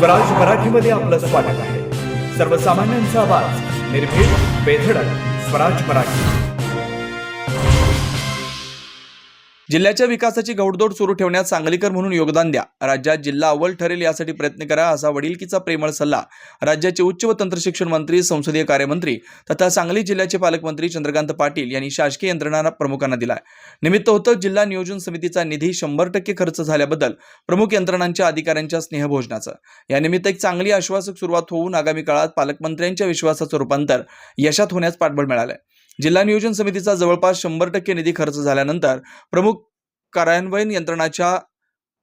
स्वराज मराठीमध्ये आपलं स्वागत आहे। सर्वसामान्यांचा आवाज, निर्भीड, बेधडक, स्वराज मराठी। जिल्ह्याच्या विकासाची घौडदौड सुरू ठेवण्यात सांगलीकर म्हणून योगदान द्या, राज्यात जिल्हा अव्वल ठरेल यासाठी प्रयत्न करा, असा वडिलकीचा प्रेमळ सल्ला राज्याचे उच्च व तंत्रशिक्षण मंत्री, संसदीय कार्यमंत्री तथा सांगली जिल्ह्याचे पालकमंत्री चंद्रकांत पाटील यांनी शासकीय यंत्रणा प्रमुखांना दिला। निमित्त होतं जिल्हा नियोजन समितीचा निधी 100% खर्च झाल्याबद्दल प्रमुख यंत्रणांच्या अधिकाऱ्यांच्या स्नेहभोजनाचं। यानिमित्त एक चांगली आश्वासक सुरुवात होऊन आगामी काळात पालकमंत्र्यांच्या विश्वासाचं रूपांतर यशात होण्यास पाठबळ मिळालंय। जिल्हा नियोजन समितीचा जवळपास 100% निधी खर्च झाल्यानंतर प्रमुख कार्यान्वयन यंत्रणाच्या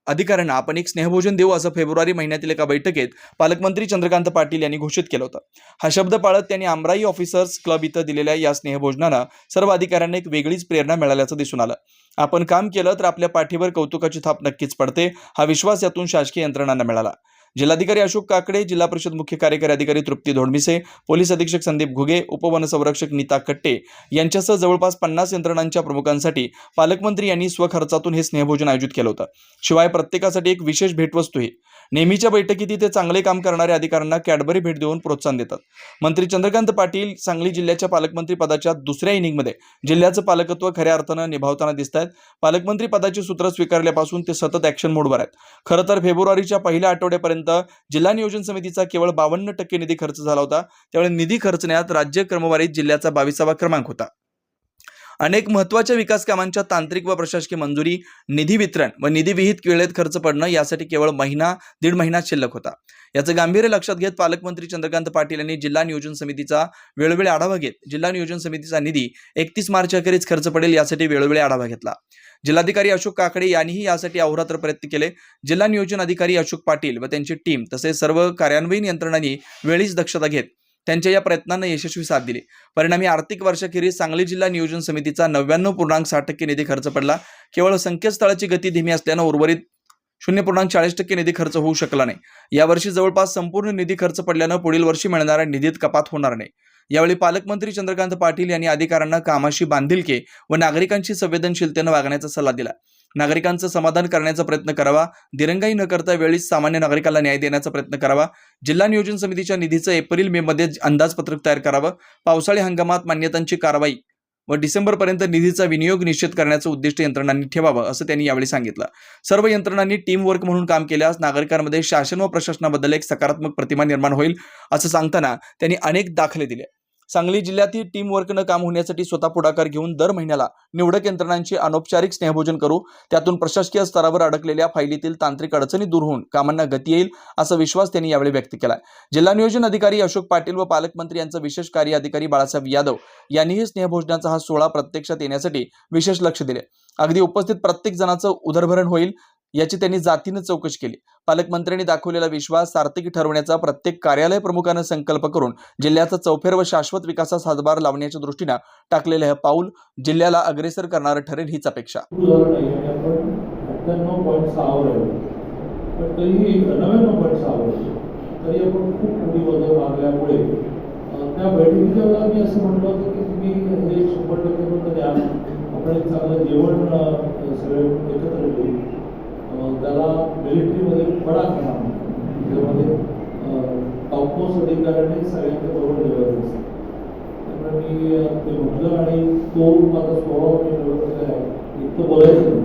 अधिकाऱ्यांना आपण एक स्नेहभोजन देऊ, असं फेब्रुवारी महिन्यातील एका बैठकीत पालकमंत्री चंद्रकांत पाटील यांनी घोषित केलं होतं। हा शब्द पाळत त्यांनी आमराई ऑफिसर्स क्लब इथं दिलेल्या या स्नेहभोजनानं सर्व अधिकाऱ्यांना एक वेगळीच प्रेरणा मिळाल्याचं दिसून आलं। आपण काम केलं तर आपल्या पाठीवर कौतुकाची थाप नक्कीच पडते, हा विश्वास यातून शासकीय यंत्रणांना मिळाला। जिल्हाधिकारी अशोक काकडे, जिल्हा परिषद मुख्य कार्यकारी अधिकारी तृप्ती धोडमिसे, पोलीस अधीक्षक संदीप घुगे, उपवनसंरक्षक नीता कट्टे यांच्यासह जवळपास 50 यंत्रणांच्या प्रमुखांसाठी पालकमंत्री यांनी स्वखर्चातून हे स्नेहभोजन आयोजित केलं होतं। शिवाय प्रत्येकासाठी एक विशेष भेटवस्तूही। नेहमीच्या बैठकीत ते चांगले काम करणाऱ्या अधिकाऱ्यांना कॅडबरी भेट देऊन प्रोत्साहन देतात। मंत्री चंद्रकांत पाटील सांगली जिल्ह्याच्या पालकमंत्री पदाच्या दुसऱ्या इनिंगमध्ये जिल्ह्याचं पालकत्व खऱ्या अर्थानं निभावताना दिसत आहेत। पालकमंत्री पदाची सूत्र स्वीकारल्यापासून ते सतत ॲक्शन मोडवर आहेत। खरं तर फेब्रुवारीच्या पहिल्या आठवड्यापर्यंत जिल्हा नियोजन समितीचा केवळ 52% निधी खर्च झाला होता। त्यावेळी निधी खर्चण्यात राज्य क्रमवारीत जिल्ह्याचा 22वा क्रमांक होता। अनेक महत्त्वाच्या विकास कामांच्या तांत्रिक व प्रशासकीय मंजुरी, निधी वितरण व निधी विहित वेळेत खर्च पडणं यासाठी केवळ दीड महिना शिल्लक होता। याचं गांभीर्य लक्षात घेत पालकमंत्री चंद्रकांत पाटील यांनी जिल्हा नियोजन समितीचा वेळोवेळी आढावा घेत जिल्हा नियोजन समितीचा निधी 31 मार्च अखेरीस खर्च पडेल यासाठी वेळोवेळी आढावा घेतला। जिल्हाधिकारी अशोक काकडे यांनीही यासाठी अहोरात्र प्रयत्न केले। जिल्हा नियोजन अधिकारी अशोक पाटील व त्यांची टीम तसेच सर्व कार्यान्वयन यंत्रणांनी वेळीच दक्षता घेत त्यांच्या या प्रयत्नांना यशस्वी साथ दिली। परिणामी आर्थिक वर्षाखेरीस सांगली जिल्हा नियोजन समितीचा 99.60% निधी खर्च पडला। केवळ संकेतस्थळाची गती धीमी असल्यानं उर्वरित 0.40% निधी खर्च होऊ शकला नाही। यावर्षी जवळपास संपूर्ण निधी खर्च पडल्यानं पुढील वर्षी मिळणाऱ्या निधीत कपात होणार नाही। यावेळी पालकमंत्री चंद्रकांत पाटील यांनी अधिकाऱ्यांना कामाशी बांधिलकी व नागरिकांची संवेदनशीलतेने वागण्याचा सल्ला दिला। नागरिकांचं समाधान करण्याचा प्रयत्न करावा, दिरंगाई न करता वेळीच सामान्य नागरिकांना न्याय देण्याचा प्रयत्न करावा। जिल्हा नियोजन समितीच्या निधीचं एप्रिल-मे मध्ये अंदाजपत्रक तयार करावं। पावसाळी हंगामात मान्यतांची कारवाई व डिसेंबरपर्यंत निधीचा विनियोग निश्चित करण्याचं उद्दिष्ट यंत्रणांनी ठेवावं, असं त्यांनी यावेळी सांगितलं। सर्व यंत्रणांनी टीम वर्क म्हणून काम केल्यास नागरिकांमध्ये शासन व प्रशासनाबद्दल एक सकारात्मक प्रतिमा निर्माण होईल, असं सांगताना त्यांनी अनेक दाखले दिले। सांगली जिल्ह्यातील टीम वर्कनं काम होण्यासाठी स्वतः पुढाकार घेऊन दर महिन्याला निवडक यंत्रणांची अनौपचारिक स्नेहभोजन करू, त्यातून प्रशासकीय स्तरावर अडकलेल्या फायलीतील तांत्रिक अडचणी दूर होऊन कामांना गती येईल, असा विश्वास त्यांनी यावेळी व्यक्त केला। जिल्हा नियोजन अधिकारी अशोक पाटील व पालकमंत्री यांचे विशेष कार्य अधिकारी बाळासाहेब यादव यांनीही स्नेहभोजनाचा हा सोहळा प्रत्यक्षात येण्यासाठी विशेष लक्ष दिले। अगदी उपस्थित प्रत्येक जणांचं उदरभरण होईल याची त्यांनी जातीनं चौकशी केली। पालकमंत्र्यांनी दाखवलेला विश्वास सार्थकी ठरवण्याचा प्रत्येक कार्यालय प्रमुखानं संकल्प करून जिल्ह्याचा चौफेर व शाश्वत विकासास हातभार लावण्याच्या दृष्टीनं टाकलेलं हे पाऊल जिल्ह्याला अग्रेसर करणारं ठरेल हीच अपेक्षा। त्याला मिलिटरीमध्ये बडा करणार त्याच्यामध्ये टॉपमोस्ट अधिकाऱ्यांनी सगळ्यांच्या बरोबर ठेवायचं असतं। त्यामुळे मी ते म्हटलं आणि तो माझा स्वभाव मी ठरवलेला आहे, इतकं बोलायचं